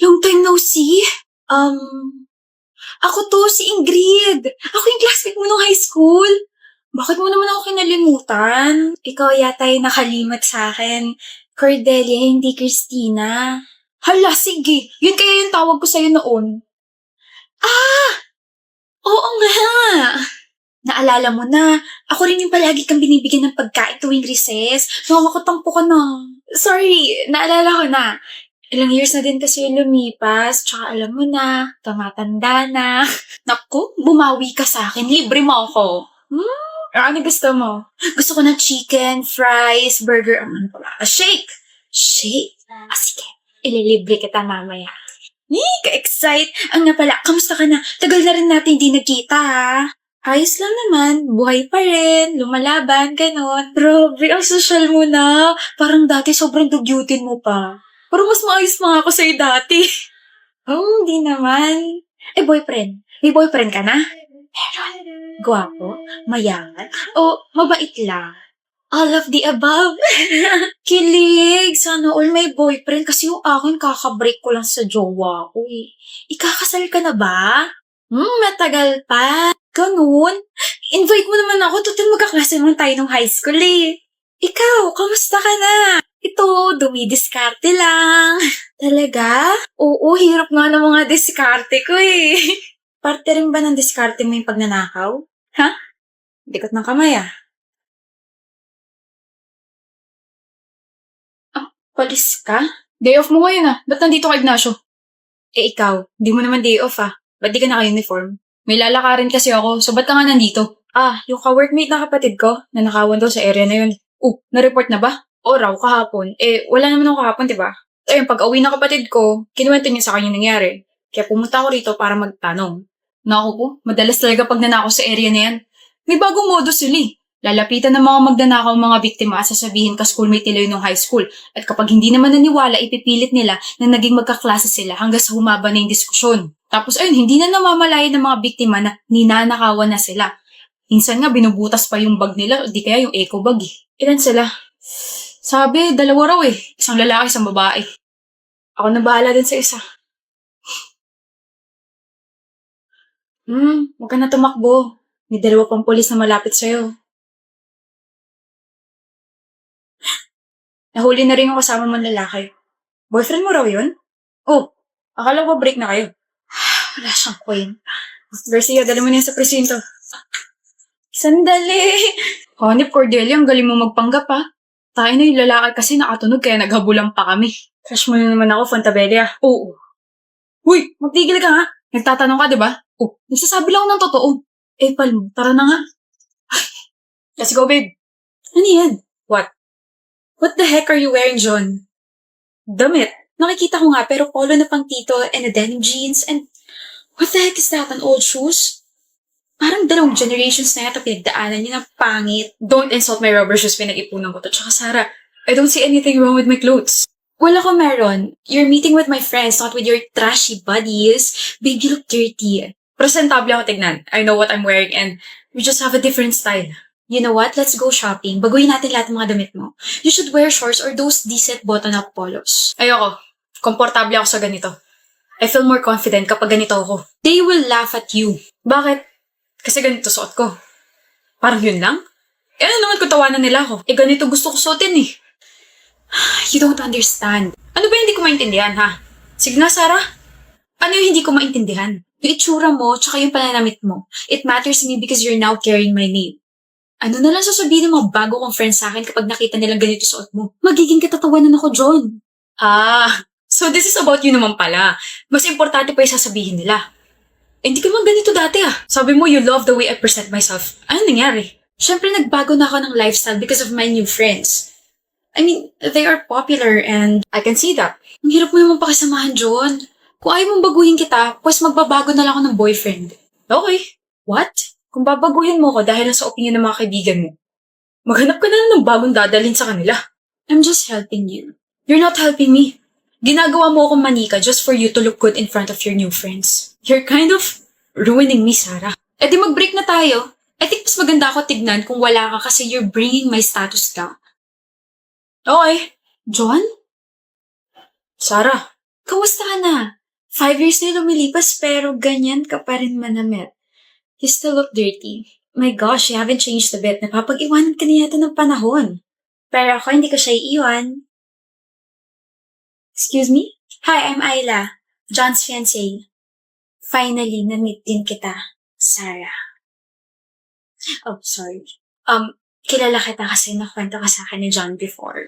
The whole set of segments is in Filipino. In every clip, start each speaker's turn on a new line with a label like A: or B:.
A: Long time no see. Um, ako to, si Ingrid. Ako yung classmate mo nung high school. Bakit mo naman ako kinalimutan? Ikaw yata yung nakalimot sa akin. Cordelia, hindi Christina. Hala, sige. Yun kaya yung tawag ko sa'yo noon. Ah! Oo nga! Naalala mo na, ako rin yung palagi kang binibigyan ng pagkain tuwing recess. Nakakatampo ka na. Sorry, naalala ko na. Ilang years na din kasi yung lumipas, tsaka alam mo na, tumatanda na. Naku, bumawi ka sa akin, libre mo ako. Ano gusto mo? Gusto ko ng chicken, fries, burger, ano pa ba? Shake! Shake? Sige, ililibre kita mamaya. Ka-excite! Ang nga pala, kamusta ka na? Tagal na rin natin hindi nagkita, ha? Ayos lang naman, buhay pa rin, lumalaban, ganon. Grabe, ang social mo na. Parang dati sobrang dugyutin mo pa. Pero mas maayos mga ako sa'yo dati. Hindi naman. Boyfriend. May boyfriend ka na? Meron. Gwapo? Mayaman? O mabait lang? All of the above. Kilig! Sana all may boyfriend kasi yung akin kakabreak ko lang sa jowa ko eh. Ikakasal ka na ba? Matagal pa. Ganun. Invite mo naman ako. Total magkaklase naman tayo nung high school eh. Ikaw, kamusta ka na? Ito, dumidiskarte lang. Talaga? Oo, hirap nga ng mga diskarte ko eh. Parte rin ba ng diskarte mo yung pagnanakaw? Ha? Dikot ng kamay ah. Palis ka?
B: Day off mo ngayon Ba't nandito ka, Ignacio?
A: Ikaw, di mo naman day off ah. Ba't di ka naka-uniform?
B: May lalakarin kasi ako, so ba't ka nga nandito?
A: Yung ka-workmate na kapatid ko, nanakawan daw sa area na yun.
B: Na-report na ba?
A: O raw, kahapon. Wala naman ako kahapon, diba?
B: Ayun, pag-uwi ng kapatid ko, kinuwento niya sa kanya nangyari. Kaya pumunta ako rito para magtanong. Naku po, madalas talaga pag nanakaw sa area na yan. May bagong modus sila Lalapitan ng mga magnanakaw mga biktima at sasabihin ka schoolmate nila yun nung high school. At kapag hindi naman naniwala, ipipilit nila na naging magkaklase sila hanggang sa humaba na yung diskusyon. Tapos ayun, hindi na namamalayan ng mga biktima na ninanakawan na sila. Minsan nga, binubutas pa yung bag nila o di kaya yung eco bag
A: Ilan sila?
B: Sabi, 2 raw Isang lalaki, isang babae.
A: Ako na bahala din sa isa. Huwag ka na tumakbo. May 2 pang polis na malapit sa'yo. Nahuli na rin yung kasama mong lalaki. Boyfriend mo raw yun?
B: Akala ko break na kayo.
A: Wala siyang kwenta. Garcia, dala mo na yan sa presinto. Sandali!
B: Hanip, Cordelia, ang galing mo magpanggap Tayo na yung lalaki kasi nakatunog kaya naghabulan pa kami.
A: Crush mo na naman ako, Fontabella.
B: Oo. Uy, magtigil ka nga. Nagtatanong ka, di ba? Nagsasabi lang ako ng totoo.
A: Palmo, tara na nga.
B: Let's go, babe.
A: Ano yan?
B: What?
A: What the heck are you wearing, John? Damit. Nakikita ko nga pero polo na pang tito and a denim jeans and what the heck is that? An old shoes? Parang 2 generations na yata pinagdaanan niyo ng pangit.
B: Don't insult my rubber shoes, pinag-ipunan ko to. Tsaka Sarah, I don't see anything wrong with my clothes.
A: Wala ko meron. You're meeting with my friends, not with your trashy buddies. Babe, you look dirty.
B: Presentable ako tignan. I know what I'm wearing and we just have a different style.
A: You know what? Let's go shopping. Baguhin natin lahat ng mga damit mo. You should wear shorts or those decent button-up polos.
B: Ayoko. Komportable ako sa ganito. I feel more confident kapag ganito ako.
A: They will laugh at you.
B: Bakit? Kasi ganito suot ko. Parang yun lang? Ano naman kung tawanan nila ako? Ganito gusto ko suotin
A: You don't understand.
B: Ano ba hindi ko maintindihan, ha?
A: Sige na, Sarah. Ano yung hindi ko maintindihan? Yung itsura mo, tsaka yung pananamit mo. It matters to me because you're now carrying my name. Ano na lang sasabihin ng mga bago kong friends sa akin kapag nakita nilang ganito suot mo? Magiging katatawanan ako, John.
B: So this is about you naman pala. Mas importante pa yung sasabihin nila.
A: Hindi ka man ganito dati
B: Sabi mo you love the way I present myself. Ano nangyari?
A: Siyempre nagbago na ako ng lifestyle because of my new friends. I mean, they are popular and
B: I can see that.
A: ang hirap mo naman pakisamahan, John. Kung ayaw mong baguhin kita, pues magbabago na lang ako ng boyfriend.
B: Okay.
A: What?
B: Kung babaguhin mo ko dahil sa opinion ng mga kaibigan mo, maghanap ka na lang ng bagong dadalhin sa kanila.
A: I'm just helping you.
B: You're not helping me. Ginagawa mo akong manika just for you to look good in front of your new friends. You're kind of ruining me, Sarah.
A: Di mag-break na tayo. I think mas maganda ako tignan kung wala ka kasi you're bringing my status down.
B: Okay.
A: John?
B: Sarah,
A: Kamusta ka na? 5 years na lumilipas pero ganyan ka pa rin manamit. You still look dirty. My gosh, you haven't changed a bit. Napapag-iwanan ka na yata ng panahon. Pero ako, hindi ko siya iiwan. Excuse me? Hi, I'm Ayla. John's fiancé. Finally, na-meet din kita, Sarah. Oh, sorry. Kilala kita kasi nakwento ka sa akin ni John before.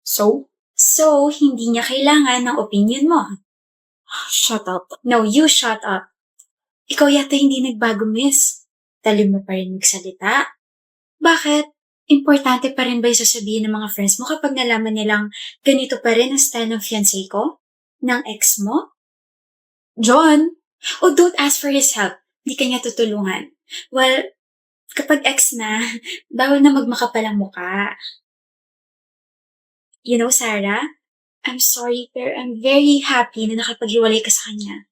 B: So?
A: So, hindi niya kailangan ng opinion mo.
B: Shut up.
A: No, you shut up. Ikaw yata hindi nagbago, miss. Talim mo pa rin magsalita. Bakit? Importante pa rin ba yung sasabihin ng mga friends mo kapag nalaman nilang ganito pa rin ang style ng fiancé ko? Ng ex mo?
B: John?
A: Oh, don't ask for his help. Hindi ka niya tutulungan. Well, kapag ex na, bawal na magmakapalang muka. You know, Sarah, I'm sorry pero I'm very happy na nakapaghiwalay ka sa kanya.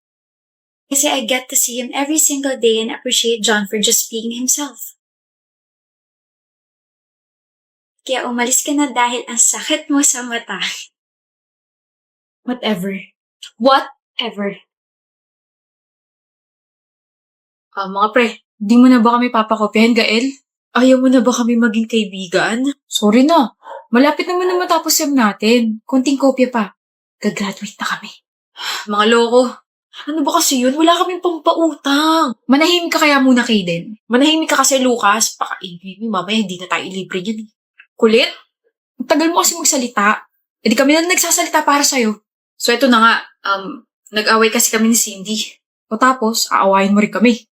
A: Kasi I get to see him every single day and appreciate John for just being himself. Kaya umalis ka na dahil ang sakit mo sa mata.
B: Whatever.
A: Whatever.
B: Mga pre, di mo na ba kami papakopyahin, Gael? Ayaw mo na ba kami maging kaibigan? Sorry na. Malapit naman na matapos sem natin. Konting kopya pa. Gagraduate na kami. Mga loko. Ano ba kasi yun? Wala kaming pampautang. Manahimik ka kaya muna, Kaden. Manahimik ka kasi, Lucas. Pakaingin mo, mamaya hindi na tayo libre yan. Kulit? Ang tagal mo kasi magsalita. E di kami na nagsasalita para sa'yo. So eto na nga, nag-away kasi kami ni Cindy. O tapos, aawayin mo rin kami.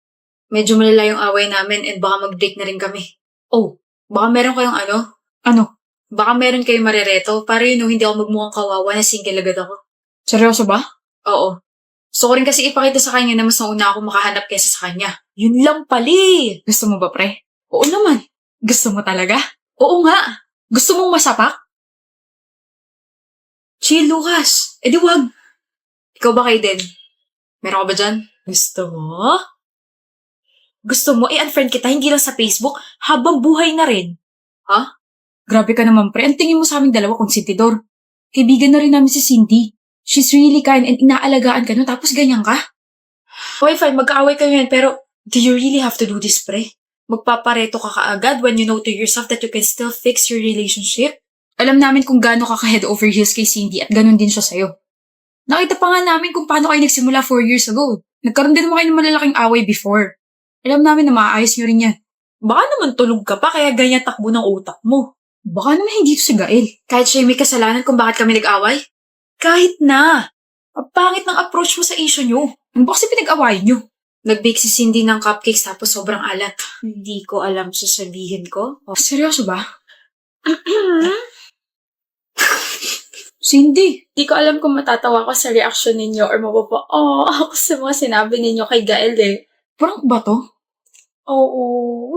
B: Medyo malala yung away namin and baka mag-break na rin kami. Oh, baka meron kayong ano? Ano? Baka meron kayong marereto para yun hindi ako magmukhang kawawa na single agad ako. Seryoso ba? Oo. Gusto ko rin kasi ipakita sa kanya na mas nauna ako makahanap kesa sa kanya. Yun lang pali! Gusto mo ba, pre? Oo naman. Gusto mo talaga? Oo nga. Gusto mong masapak? Chill, Lucas. Eh di wag. Ikaw ba, Kaden? Meron ka ba dyan? Gusto mo? Gusto mo, i-unfriend kita hindi lang sa Facebook, habang buhay na rin. Ha? Grabe ka naman, pre. Ang tingin mo sa aming dalawa, konsentidor. Kaibigan na rin namin si Cindy. She's really kind and inaalagaan ka no, tapos ganyan ka? Okay, fine. Magkaaway kayo yan, pero do you really have to do this, pre? Magpapareto ka kaagad when you know to yourself that you can still fix your relationship? Alam namin kung gaano ka ka-head over heels kay Cindy at ganun din siya sa'yo. Nakita pa nga namin kung paano kayo nagsimula 4 years ago. Nagkaroon din naman kayo ng malalaking away before. Alam namin na maaayos nyo rin yan. Baka naman tulog ka pa kaya ganyan takbo ng utak mo. Baka naman hindi ito si Gael. Kahit siya may kasalanan kung bakit kami nag-away? Kahit na. Ang pangit ng approach mo sa issue nyo. Ano ba kasi pinag-awayan nyo? Nag-bake si Cindy ng cupcakes tapos sobrang alat. Hindi ko alam sasabihin ko. Oh, seryoso ba? Cindy, di ko alam kung matatawa ko sa reaction ninyo or ako sa mga sinabi ninyo kay Gael eh. Prank ba to? Oo.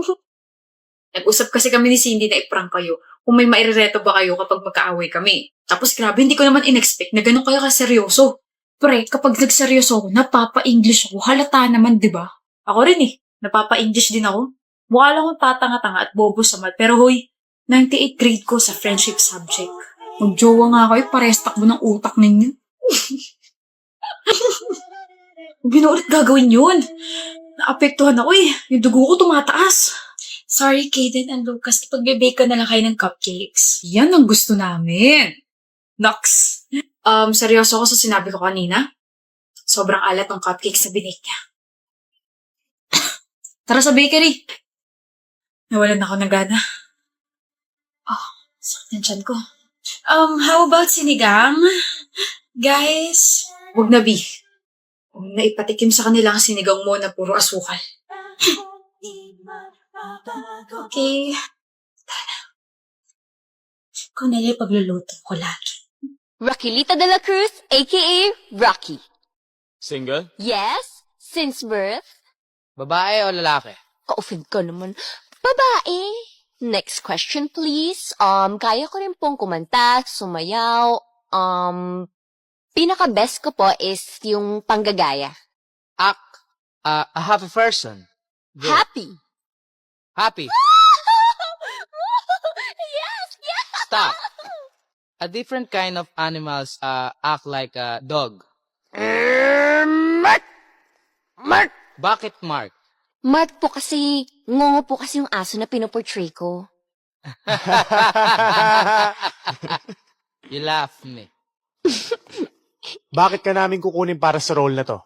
B: Nag-usap kasi kami ni Cindy na i-prank kayo kung may mairereto ba kayo kapag magkaaway kami. Tapos grabe, hindi ko naman in-expect na ganun kayo kaseryoso. Pre, kapag nagseryoso ako, napapa-English ako. Halata naman, di ba? Ako rin eh. Napapa-English din ako. Mukha lang akong tatanga-tanga at bobo sa math. Pero hoy, 98 grade ko sa friendship subject. Mag-jowa nga kayo, parehas takbo ng utak ninyo. Binuulit gagawin yun. Naapektuhan ako eh. Yung dugo ko tumataas. Sorry, Kaden and Lucas. Ipag-bake ka na lang kayo ng cupcakes. Yan ang gusto namin. Nox. Seryoso ako sa sinabi ko kanina. Sobrang alat ng cupcakes na binake niya. Tara sa bakery. Nawalan ako ng gana. Sakit ng tiyan ko. How about sinigang? Guys? Huwag na, B. Huwag na ipatikim sa kanila ang sinigang mo na puro asukal. Okay. Tara na. Ikaw na yung pagluluto ko lagi.
C: Raquelita de la Cruz, aka Rocky.
D: Single?
C: Yes, since birth.
D: Babae o lalaki?
C: Ka-offend ka naman. Babae. Next question, please. Kaya ko rin pong kumanta, sumayaw. Pinaka-best ko po is yung panggagaya.
D: A happy person. Good.
C: Happy.
D: Happy.
C: Yes, yes.
D: Stop. A different kind of animals act like a dog.
E: Mark!
D: Bakit, Mark?
C: Mark po kasi, ngongo po kasi yung aso na pinoportray ko.
D: You laugh me.
E: Bakit ka namin kukunin para sa role na to?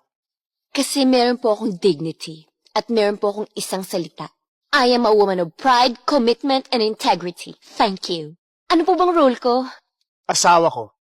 C: Kasi meron po akong dignity at meron po akong isang salita. I am a woman of pride, commitment, and integrity. Thank you. Ano po bang role ko?
E: Asawa ko.